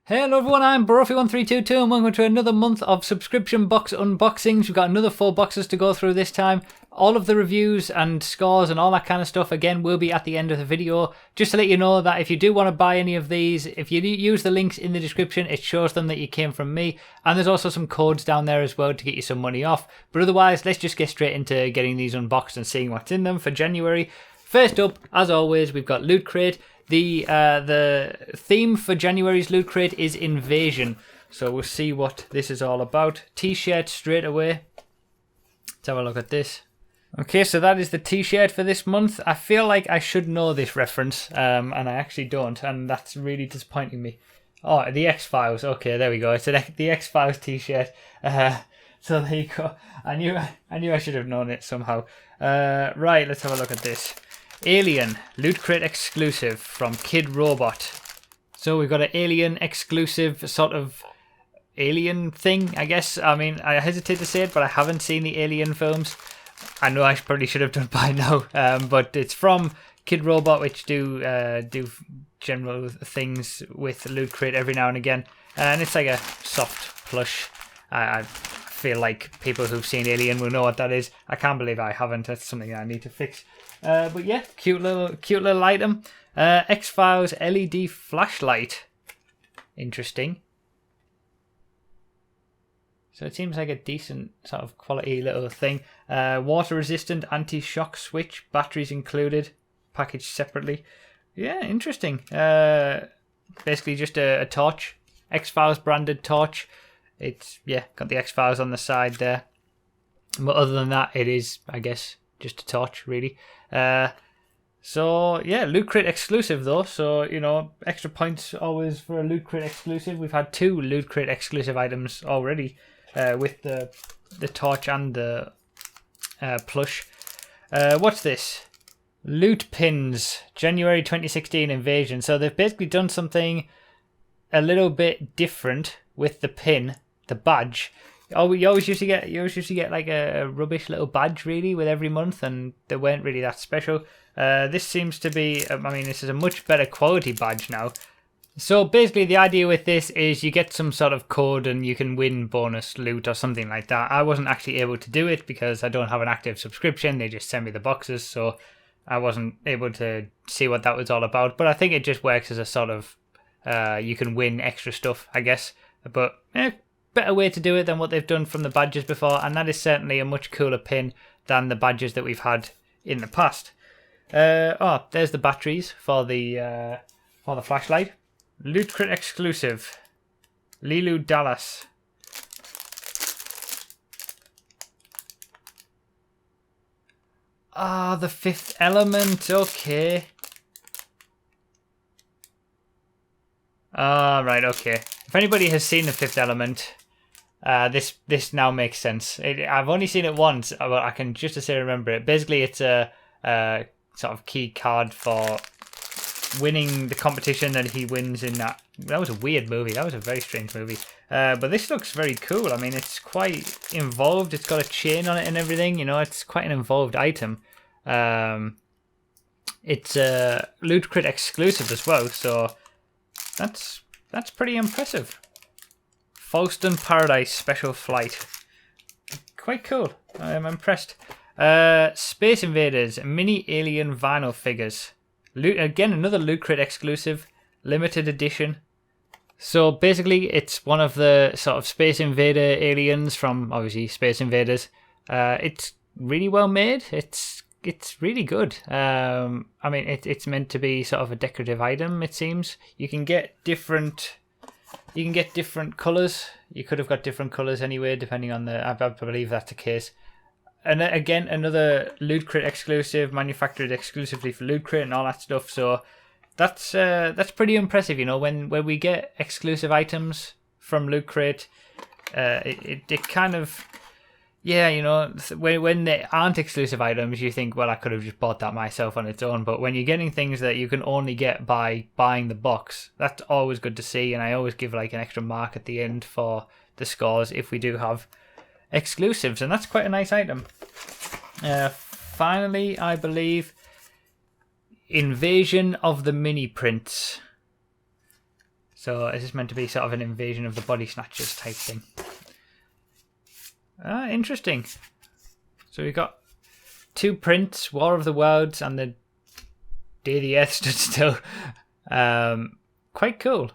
Hello everyone, I'm Brofi1322 and welcome to another month of subscription box unboxings. We've got another 4 boxes to go through this time. All of the reviews and scores and all that kind of stuff again will be at the end of the video. Just to let you know that if you do want to buy any of these, if you use the links in the description, it shows them that you came from me. And there's also some codes down there as well to get you some money off. But otherwise, let's just get straight into getting these unboxed and seeing what's in them for January. First up, as always, we've got Loot Crate. The theme for January's Loot Crate is Invasion. So we'll see what this is all about. T-shirt straight away. Let's have a look at this. Okay, so that is the t-shirt for this month. I feel like I should know this reference, and I actually don't, and that's really disappointing me. Oh, the X-Files. Okay, there we go. It's the X-Files t-shirt. So there you go. I knew I should have known it somehow. Right, let's have a look at this. Alien Loot Crate exclusive from Kid Robot. So we've got an Alien exclusive sort of Alien thing, I guess. I mean, I hesitate to say it, but I haven't seen the Alien films. I know I probably should have done by now, but it's from Kid Robot, which do general things with Loot Crate every now and again. And it's like a soft plush. I feel like people who've seen Alien will know what that is. I can't believe I haven't. That's something I need to fix. But yeah, cute little item. X-Files LED flashlight. Interesting. So it seems like a decent sort of quality little thing. Water resistant, anti-shock switch, batteries included, packaged separately. Yeah, interesting. Basically just a torch, X-Files branded torch. It's, yeah, got the X-Files on the side there. But other than that, it is, I guess, just a torch, really. So, yeah, Loot Crate exclusive, though. So, you know, extra points always for a Loot Crate exclusive. We've had 2 Loot Crate exclusive items already with the torch and the plush. What's this? Loot Pins, January 2016 Invasion. So they've basically done something a little bit different with the pin, the badge. You always used to get like a rubbish little badge really with every month, and they weren't really that special. This seems to be, I mean, this is a much better quality badge now. So basically the idea with this is you get some sort of code and you can win bonus loot or something like that. I wasn't actually able to do it because I don't have an active subscription. They just send me the boxes, so I wasn't able to see what that was all about. But I think it just works as a sort of, you can win extra stuff, I guess. But better way to do it than what they've done from the badges before, and that is certainly a much cooler pin than the badges that we've had in the past. There's the batteries for the flashlight. Loot Crate exclusive, Lilu Dallas. The Fifth Element. Okay. Right. Okay. If anybody has seen the Fifth Element, this now makes sense. I've only seen it once, but I can just as say remember it. Basically, it's a sort of key card for winning the competition that he wins in that. That was a weird movie. That was a very strange movie. But this looks very cool. I mean, it's quite involved. It's got a chain on it and everything. You know, it's quite an involved item. It's a Loot Crate exclusive as well, so that's pretty impressive. Falston Paradise Special Flight. Quite cool. I'm impressed. Space Invaders Mini Alien Vinyl Figures. Again, another Loot Crate exclusive, limited edition. So basically, it's one of the sort of Space Invader aliens from, obviously, Space Invaders. It's really well made. It's really good. I mean, it's meant to be sort of a decorative item, it seems. You can get different colours. You could have got different colours anyway, depending on the... I believe that's the case. And again, another Loot Crate exclusive, manufactured exclusively for Loot Crate and all that stuff. So that's pretty impressive, you know. When we get exclusive items from Loot Crate, it kind of, yeah, you know, when they aren't exclusive items, you think, well, I could have just bought that myself on its own. But when you're getting things that you can only get by buying the box, that's always good to see. And I always give like an extra mark at the end for the scores if we do have exclusives, and that's quite a nice item. Finally, I believe, Invasion of the Mini Prints. So is this meant to be sort of an invasion of the body snatchers type thing? Interesting. So we've got 2 prints, War of the Worlds and the Day the Earth Stood Still. Quite cool.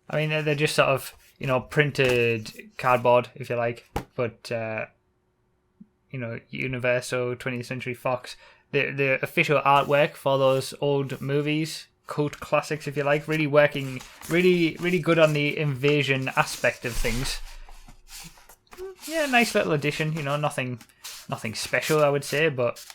I mean, they're just sort of, you know, printed cardboard, if you like, but, you know, Universal, 20th Century Fox, the official artwork for those old movies, cult classics, if you like, really working, really good on the invasion aspect of things. Yeah, nice little addition, you know, nothing special, I would say, but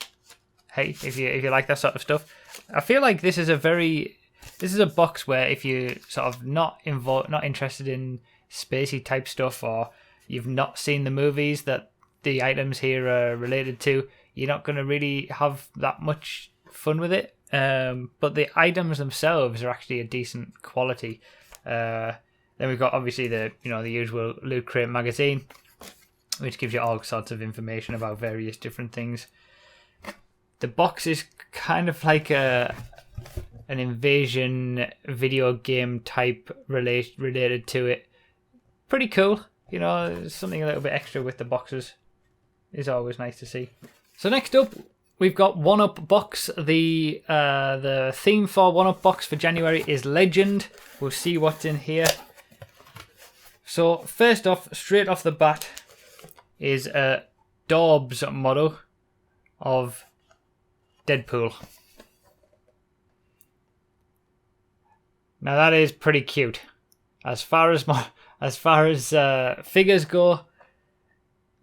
hey, if you like that sort of stuff, I feel like this is a box where if you sort of not interested in spacey type stuff, or you've not seen the movies that the items here are related to, you're not going to really have that much fun with it. But the items themselves are actually a decent quality. Then we've got obviously the usual Loot Crate magazine, which gives you all sorts of information about various different things. The box is kind of like an invasion video game type related to it. Pretty cool. You know, something a little bit extra with the boxes is always nice to see. So next up, we've got 1UP box. The theme for 1UP box for January is Legend. We'll see what's in here. So first off, straight off the bat, is a Dorbs model of Deadpool. Now that is pretty cute. As far as figures go,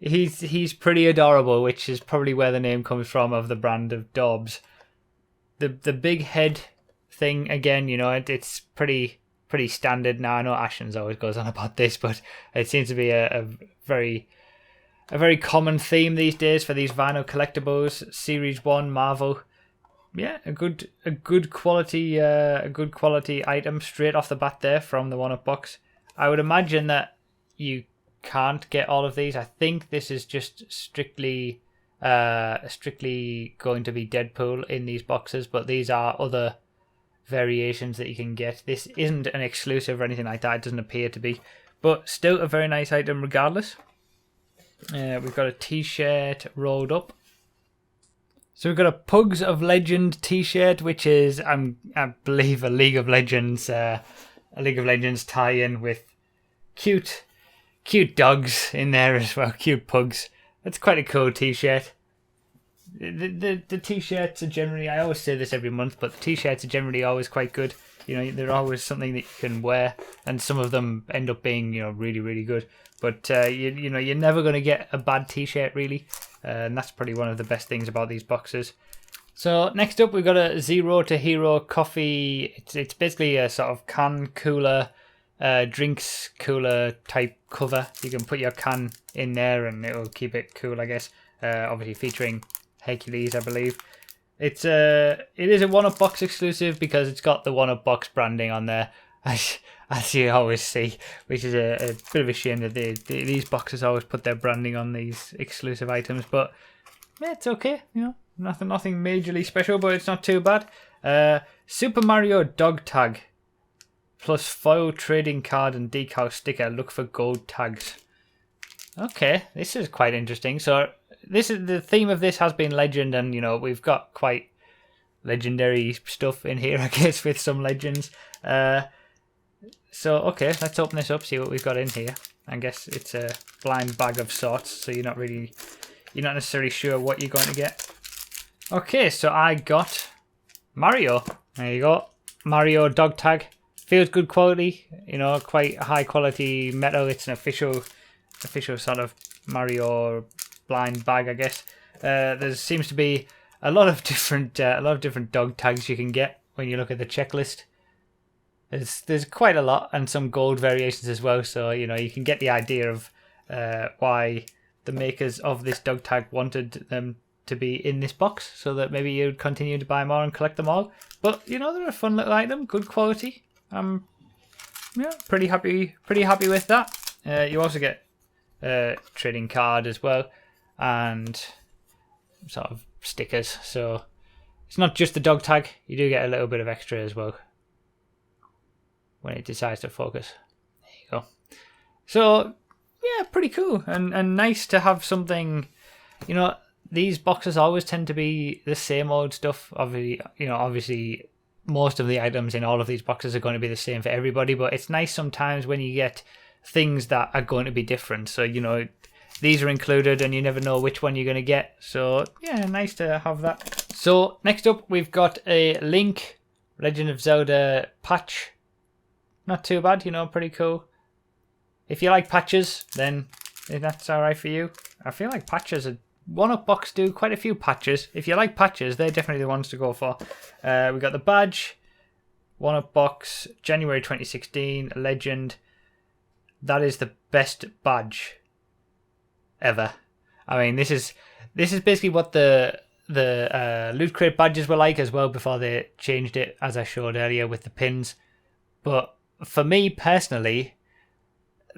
he's pretty adorable, which is probably where the name comes from of the brand of Dorbs. The big head thing again, you know, it's pretty standard. Now I know Ashens always goes on about this, but it seems to be a very common theme these days for these vinyl collectibles. Series 1 Marvel. Yeah, a good quality item straight off the bat there from the 1UP box. I would imagine that you can't get all of these. I think this is just strictly going to be Deadpool in these boxes, but these are other variations that you can get. This isn't an exclusive or anything like that. It doesn't appear to be, but still a very nice item regardless. We've got a t-shirt rolled up. So we've got a Pugs of Legend t-shirt, which is, I believe, a League of Legends tie-in with cute dogs in there as well, cute pugs. That's quite a cool t-shirt. The t-shirts are generally, I always say this every month, but the t-shirts are generally always quite good. You know, they're always something that you can wear, and some of them end up being, you know, really, really good. But you know, you're never going to get a bad t-shirt really, and that's probably one of the best things about these boxes. So next up, we've got a Zero to Hero coffee. It's basically a sort of can cooler, drinks cooler type cover. You can put your can in there, and it'll keep it cool, I guess. Obviously featuring Hercules, I believe. It is a 1UP box exclusive because it's got the 1UP box branding on there, as you always see, which is a bit of a shame that these boxes always put their branding on these exclusive items. But yeah, it's okay, you know, nothing majorly special, but it's not too bad. Super Mario dog tag plus foil trading card and decal sticker. Look for gold tags. Okay, this is quite interesting. So this is the theme of this has been legend, and you know, we've got quite legendary stuff in here, I guess, with some legends. So okay, let's open this up, see what we've got in here. I guess it's a blind bag of sorts, so you're not necessarily sure what you're going to get. Okay, so I got Mario. There you go, Mario dog tag. Feels good quality, you know, quite high quality metal. It's an official sort of Mario blind bag, I guess. There seems to be a lot of different dog tags you can get when you look at the checklist. There's quite a lot, and some gold variations as well. So you know, you can get the idea of why the makers of this dog tag wanted them to be in this box, so that maybe you'd continue to buy more and collect them all. But you know, they're a fun little item, good quality. Yeah, pretty happy with that. You also get a trading card as well, and sort of stickers. So it's not just the dog tag; you do get a little bit of extra as well. when it decides to focus. There you go. So yeah, pretty cool and nice to have something. You know, these boxes always tend to be the same old stuff. Obviously most of the items in all of these boxes are going to be the same for everybody, but it's nice sometimes when you get things that are going to be different. So, you know, these are included and you never know which one you're going to get. So yeah, nice to have that. So next up, we've got a Link Legend of Zelda patch. Not too bad, you know, pretty cool. If you like patches, then that's alright for you. I feel like patches are... One-Up-Box do quite a few patches. If you like patches, they're definitely the ones to go for. We got the badge, One-Up-Box, January 2016, Legend. That is the best badge ever. I mean, this is basically what the Loot Crate badges were like as well before they changed it, as I showed earlier with the pins. But for me personally,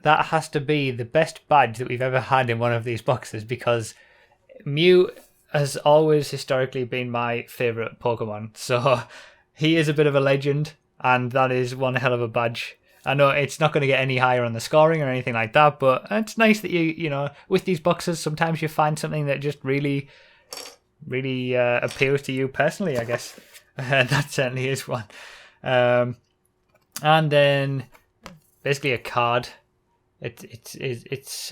that has to be the best badge that we've ever had in one of these boxes, because Mew has always historically been my favourite Pokemon, so he is a bit of a legend, and that is one hell of a badge. I know it's not going to get any higher on the scoring or anything like that, but it's nice that you know, with these boxes, sometimes you find something that just really appeals to you personally, I guess. That certainly is one. And then basically a card. It's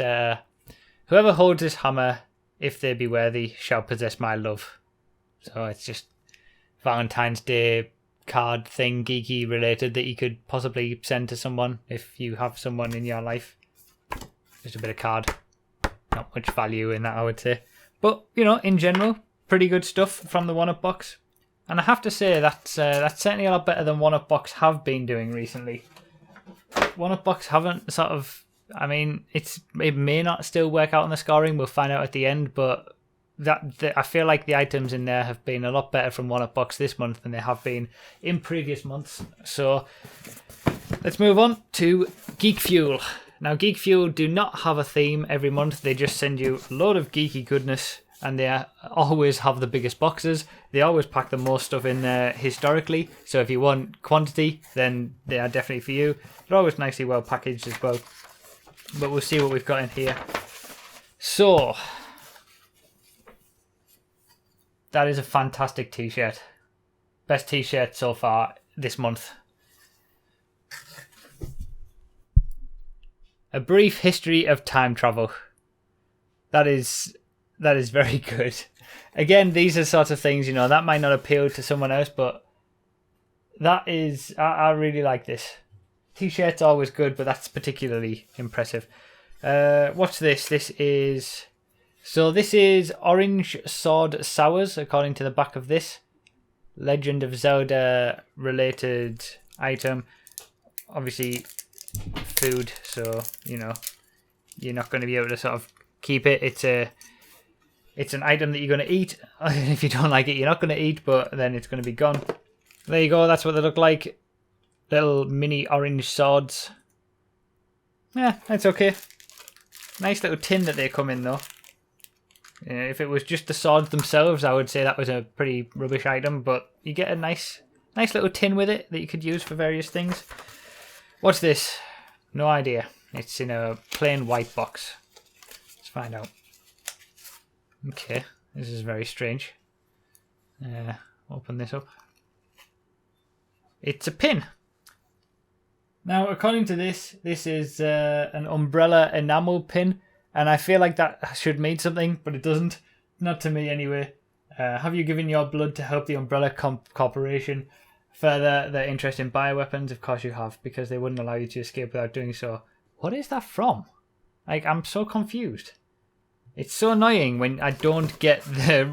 whoever holds this hammer, if they be worthy, shall possess my love. So it's just Valentine's Day card thing, geeky related, that you could possibly send to someone if you have someone in your life. Just a bit of card. Not much value in that, I would say. But, you know, in general, pretty good stuff from the One-Up-Box. And I have to say that's certainly a lot better than One-Up-Box have been doing recently. One-Up-Box haven't sort of... I mean, it may not still work out on the scoring. We'll find out at the end, but I feel like the items in there have been a lot better from One-Up-Box this month than they have been in previous months. So let's move on to Geek Fuel. Now, Geek Fuel do not have a theme every month. They just send you a load of geeky goodness, and they always have the biggest boxes. They always pack the most stuff in there historically. So if you want quantity, then they are definitely for you. They're always nicely well packaged as well. But we'll see what we've got in here. So, that is a fantastic t-shirt. Best t-shirt so far this month. A brief history of time travel. That is very good. Again, these are sorts of things, you know, that might not appeal to someone else, but that is, I really like this. T-shirt's always good, but that's particularly impressive. What's this? This is Orange Sword Sours, according to the back of this. Legend of Zelda related item. Obviously food, so, you know, you're not going to be able to sort of keep it. It's an item that you're going to eat. If you don't like it, you're not going to eat, but then it's going to be gone. There you go, that's what they look like. Little mini orange swords. Yeah, that's okay. Nice little tin that they come in though. If it was just the swords themselves, I would say that was a pretty rubbish item, but you get a nice little tin with it that you could use for various things. What's this? No idea. It's in a plain white box. Let's find out. Okay, this is very strange. Open this up. It's a pin. Now, according to this is an umbrella enamel pin, and I feel like that should mean something, but it doesn't. Not to me, anyway. Have you given your blood to help the Umbrella Corporation further their interest in bioweapons? Of course you have, because they wouldn't allow you to escape without doing so. What is that from? Like, I'm so confused. It's so annoying when I don't get the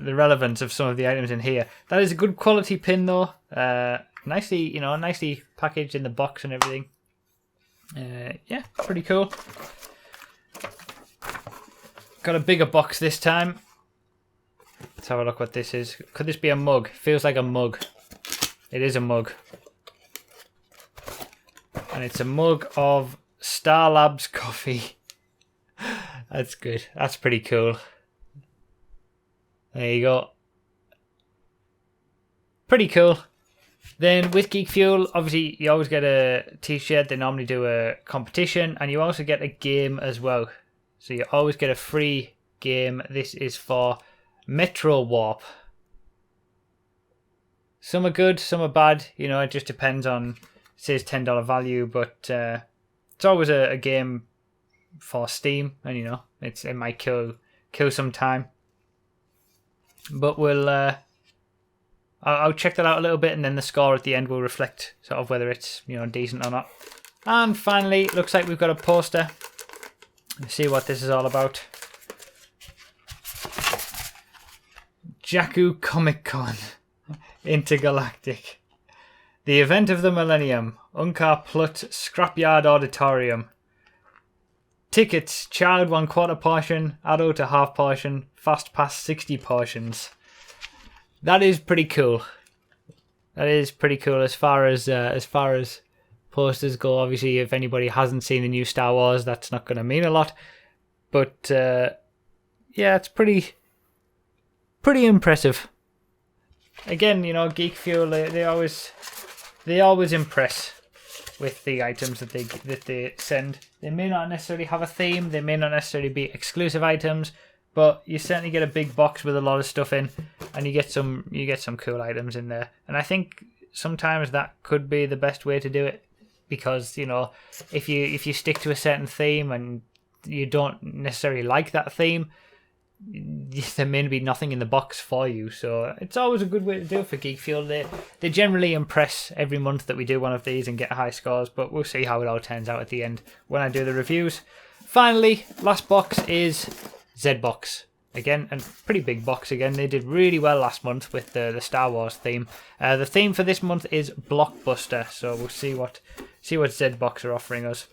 relevance of some of the items in here. That is a good quality pin, though. Nicely packaged in the box and everything. Yeah, pretty cool. Got a bigger box this time. Let's have a look what this is. Could this be a mug? Feels like a mug. It is a mug. And it's a mug of Star Labs coffee. That's good. That's pretty cool. There you go. Pretty cool. Then with Geek Fuel, obviously you always get a t-shirt. They normally do a competition, and you also get a game as well. So you always get a free game. This is for Metro Warp. Some are good, some are bad. You know, it just depends on, it says $10 value, but it's always a game for Steam, and you know, it might kill some time. But I'll check that out a little bit, and then the score at the end will reflect sort of whether it's, you know, decent or not. And finally, it looks like we've got a poster. Let's see what this is all about. Jakku Comic Con Intergalactic. The event of the millennium. Unkar Plut Scrapyard Auditorium. Tickets, child 1/4 portion, adult a half portion, fast pass 60 portions. That is pretty cool. That is pretty cool as far as posters go. Obviously, if anybody hasn't seen the new Star Wars, that's not going to mean a lot. But yeah, it's pretty impressive. Again, you know, Geek Fuel, they always impress with the items that they send. They may not necessarily have a theme, they may not necessarily be exclusive items, but you certainly get a big box with a lot of stuff in, and you get some cool items in there. And I think sometimes that could be the best way to do it, because, you know, if you stick to a certain theme and you don't necessarily like that theme, there may be nothing in the box for you. So it's always a good way to do it for Geek Fuel. They generally impress every month that we do one of these and get high scores, but we'll see how it all turns out at the end when I do the reviews. Finally, last box is ZBOX. Again, a pretty big box again. They did really well last month with the Star Wars theme. The theme for this month is Blockbuster, so we'll see what ZBOX are offering us.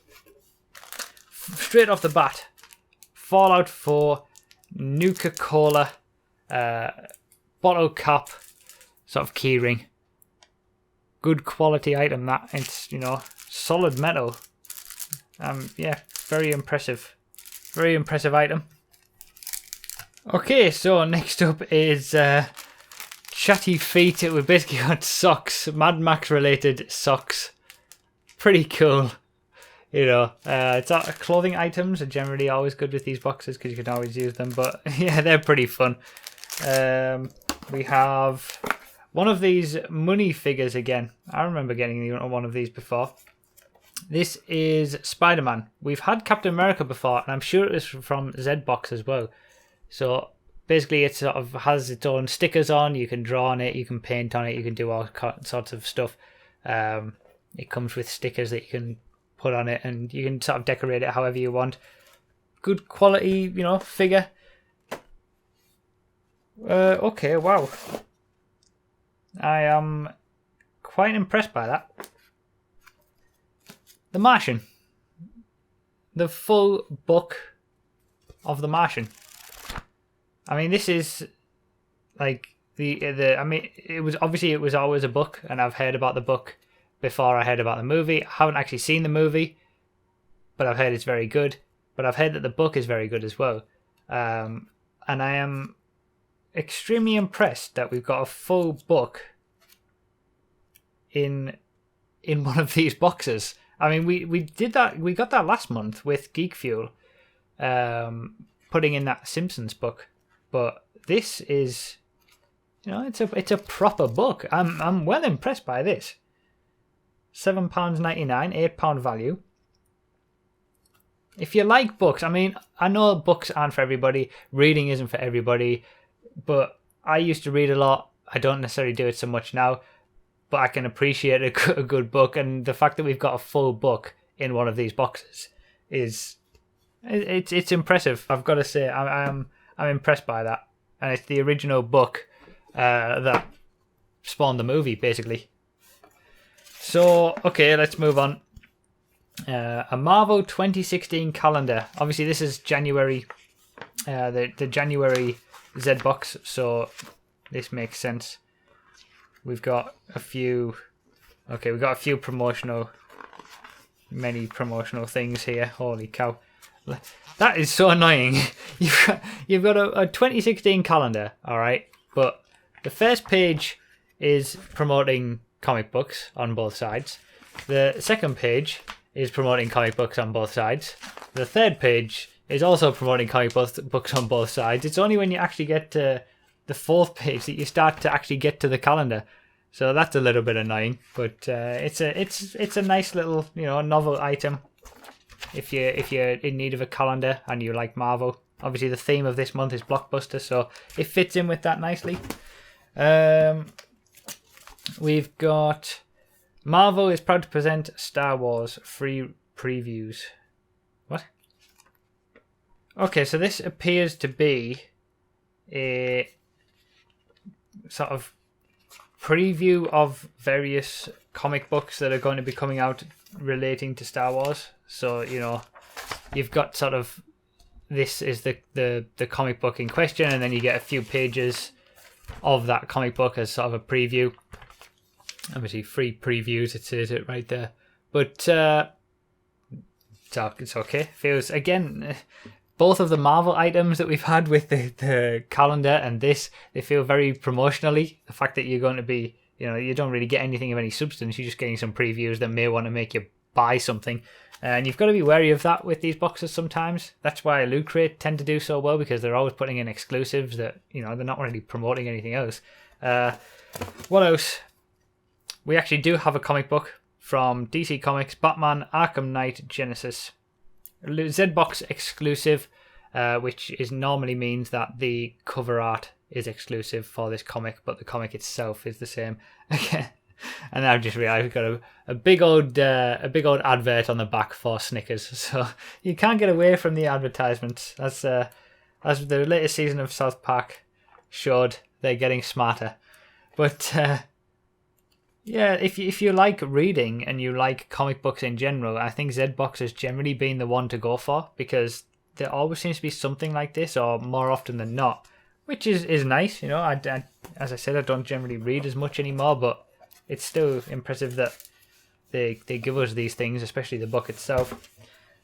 Straight off the bat, Fallout 4 Nuka-Cola bottle cap sort of keyring. Good quality item that. It's, you know, solid metal. Yeah, very impressive. Very impressive item. Okay, so next up is Chatty Feet. We've basically got socks, Mad Max related socks. Pretty cool. You know, it's clothing items are generally always good with these boxes because you can always use them. But yeah, they're pretty fun. We have one of these money figures again. I remember getting one of these before. This is Spider-Man. We've had Captain America before, and I'm sure it was from ZBOX as well. So basically, it sort of has its own stickers on. You can draw on it, you can paint on it, you can do all sorts of stuff. It comes with stickers that you can put on it, and you can sort of decorate it however you want. Good quality, you know, figure. Okay, wow. I am quite impressed by that. The Martian. The full book of The Martian. I mean, this is like I mean, it was always a book, and I've heard about the book before I heard about the movie. I haven't actually seen the movie, but I've heard it's very good. But I've heard that the book is very good as well. And I am extremely impressed that we've got a full book in one of these boxes. I mean, we did that. We got that last month with Geek Fuel, putting in that Simpsons book. But this is, you know, it's a proper book. I'm well impressed by this. £7.99, £8 value. If you like books, I mean, I know books aren't for everybody. Reading isn't for everybody. But I used to read a lot. I don't necessarily do it so much now. But I can appreciate a good book. And the fact that we've got a full book in one of these boxes is... It's impressive. I've got to say, I'm impressed by that. And it's the original book that spawned the movie, basically. So, okay, let's move on. A Marvel 2016 calendar. Obviously, this is January, the January ZBOX, so this makes sense. We've got a few... Okay, we've got a few many promotional things here. Holy cow. That is so annoying. You've got a 2016 calendar, alright? But the first page is promoting comic books on both sides. The second page is promoting comic books on both sides. The third page is also promoting comic books on both sides. It's only when you actually get to the fourth page that you start to actually get to the calendar. So that's a little bit annoying, but it's a nice little, you know, novel item. If you're in need of a calendar and you like Marvel, obviously the theme of this month is Blockbuster, so it fits in with that nicely. We've got Marvel is proud to present Star Wars free previews. What? Okay, so this appears to be a sort of preview of various comic books that are going to be coming out relating to Star Wars. So, you know, you've got sort of, this is the comic book in question, and then you get a few pages of that comic book as sort of a preview. Obviously, free previews, it says it right there. But it's okay. Feels, again, both of the Marvel items that we've had with the calendar and this, they feel very promotionally. The fact that you're going to be, you know, you don't really get anything of any substance. You're just getting some previews that may want to make you buy something. And you've got to be wary of that with these boxes sometimes. That's why Loot Crate tend to do so well, because they're always putting in exclusives that, you know, they're not really promoting anything else. What else? We actually do have a comic book from DC Comics, Batman Arkham Knight Genesis. ZBOX exclusive, which normally means that the cover art is exclusive for this comic, but the comic itself is the same. And I've just realised we've got a big old advert on the back for Snickers, so you can't get away from the advertisements. As the latest season of South Park showed, they're getting smarter. But yeah, if you like reading and you like comic books in general, I think ZBOX has generally been the one to go for, because there always seems to be something like this, or more often than not, which is nice. You know, I as I said, I don't generally read as much anymore, but it's still impressive that they give us these things, especially the book itself.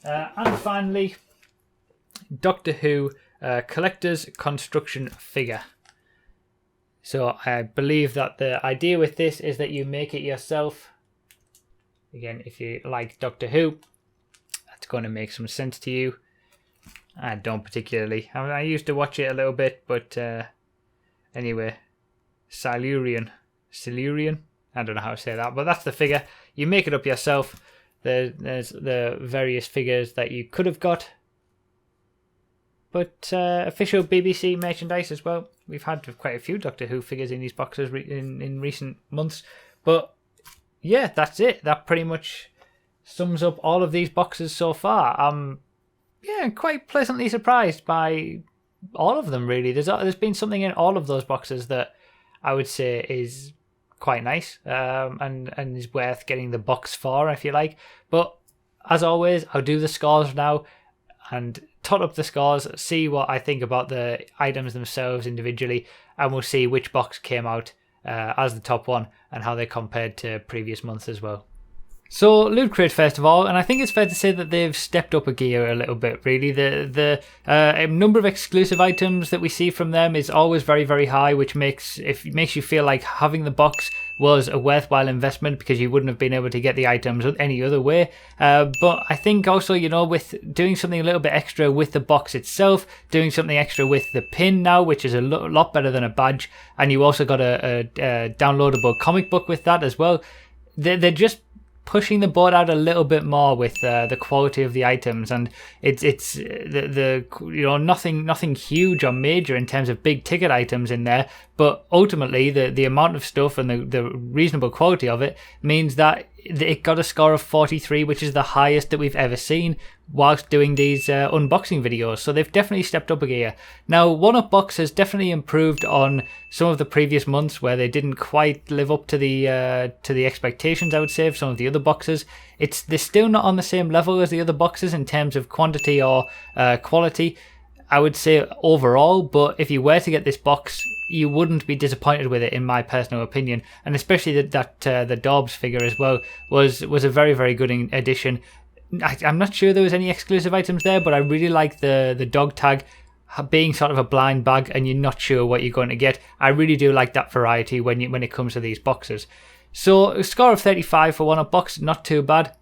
And finally, Doctor Who Collector's Construction Figure. So I believe that the idea with this is that you make it yourself. Again, if you like Doctor Who, that's going to make some sense to you. I don't particularly. I used to watch it a little bit, but anyway, Silurian. I don't know how to say that, but that's the figure. You make it up yourself. There's the various figures that you could have got, but official BBC merchandise as well. We've had quite a few Doctor Who figures in these boxes in recent months. But yeah, that's it. That pretty much sums up all of these boxes so far. Yeah, quite pleasantly surprised by all of them, really. There's been something in all of those boxes that I would say is quite nice, and is worth getting the box for, if you like. But as always, I'll do the scores now and tot up the scores, see what I think about the items themselves individually, and we'll see which box came out as the top one and how they compared to previous months as well. So Loot Crate first of all, and I think it's fair to say that they've stepped up a gear a little bit, really. The number of exclusive items that we see from them is always very, very high, which makes you feel like having the box was a worthwhile investment, because you wouldn't have been able to get the items any other way. But I think also, you know, with doing something a little bit extra with the box itself, doing something extra with the pin now, which is a lot better than a badge, and you also got a downloadable comic book with that as well. They're just pushing the board out a little bit more with the quality of the items, and it's the you know, nothing huge or major in terms of big ticket items in there, but ultimately the amount of stuff and the reasonable quality of it means that it got a score of 43, which is the highest that we've ever seen whilst doing these unboxing videos. So they've definitely stepped up a gear. Now, One-Up Box has definitely improved on some of the previous months where they didn't quite live up to the expectations, I would say, of some of the other boxes. They're still not on the same level as the other boxes in terms of quantity or quality, I would say, overall. But if you were to get this box, you wouldn't be disappointed with it, in my personal opinion. And especially that the Dobbs figure as well was a very, very good addition. I'm not sure there was any exclusive items there, but I really like the dog tag. being sort of a blind bag and you're not sure what you're going to get. I really do like that variety when it comes to these boxes. So a score of 35 for one up box, not too bad.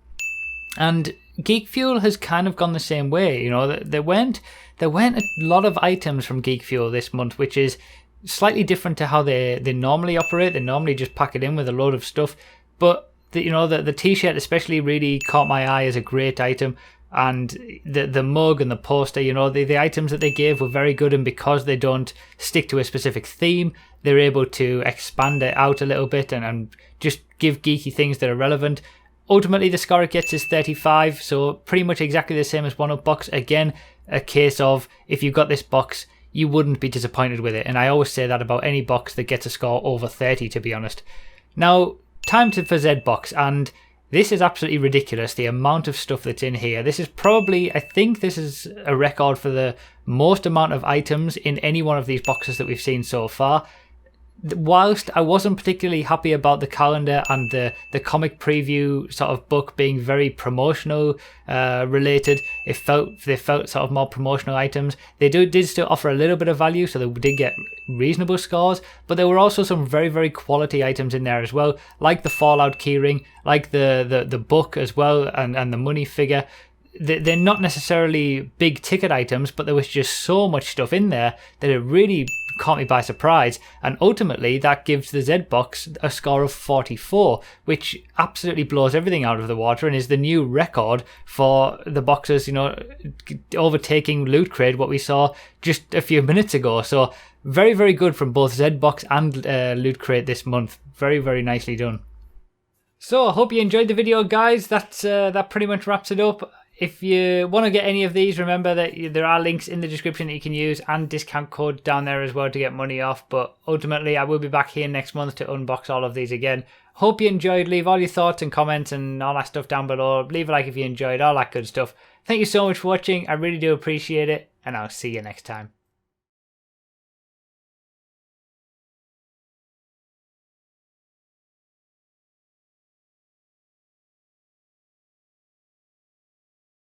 And Geek Fuel has kind of gone the same way. You know, there weren't a lot of items from Geek Fuel this month, which is slightly different to how they normally operate. They normally just pack it in with a load of stuff. But the t-shirt especially really caught my eye as a great item. And the mug and the poster, you know, the items that they gave were very good, and because they don't stick to a specific theme, they're able to expand it out a little bit and just give geeky things that are relevant. Ultimately, the score it gets is 35, so pretty much exactly the same as one up box. Again, a case of if you got this box, you wouldn't be disappointed with it, and I always say that about any box that gets a score over 30, to be honest. Now, time for ZBOX, and this is absolutely ridiculous, the amount of stuff that's in here. This is probably, I think this is a record for the most amount of items in any one of these boxes that we've seen so far. Whilst I wasn't particularly happy about the calendar and the comic preview sort of book being very promotional related, they felt sort of more promotional items. They did still offer a little bit of value, so they did get reasonable scores, but there were also some very, very quality items in there as well, like the Fallout keyring, like the book as well, and the money figure. They're not necessarily big ticket items, but there was just so much stuff in there that it really caught me by surprise, and ultimately that gives the ZBOX a score of 44, which absolutely blows everything out of the water and is the new record for the boxes, you know, overtaking Loot Crate, what we saw just a few minutes ago. So very, very good from both ZBOX and Loot Crate this month. Very, very nicely done. So I hope you enjoyed the video, guys. That pretty much wraps it up. If you want to get any of these, remember that there are links in the description that you can use and discount code down there as well to get money off. But ultimately, I will be back here next month to unbox all of these again. Hope you enjoyed. Leave all your thoughts and comments and all that stuff down below. Leave a like if you enjoyed, all that good stuff. Thank you so much for watching. I really do appreciate it, and I'll see you next time.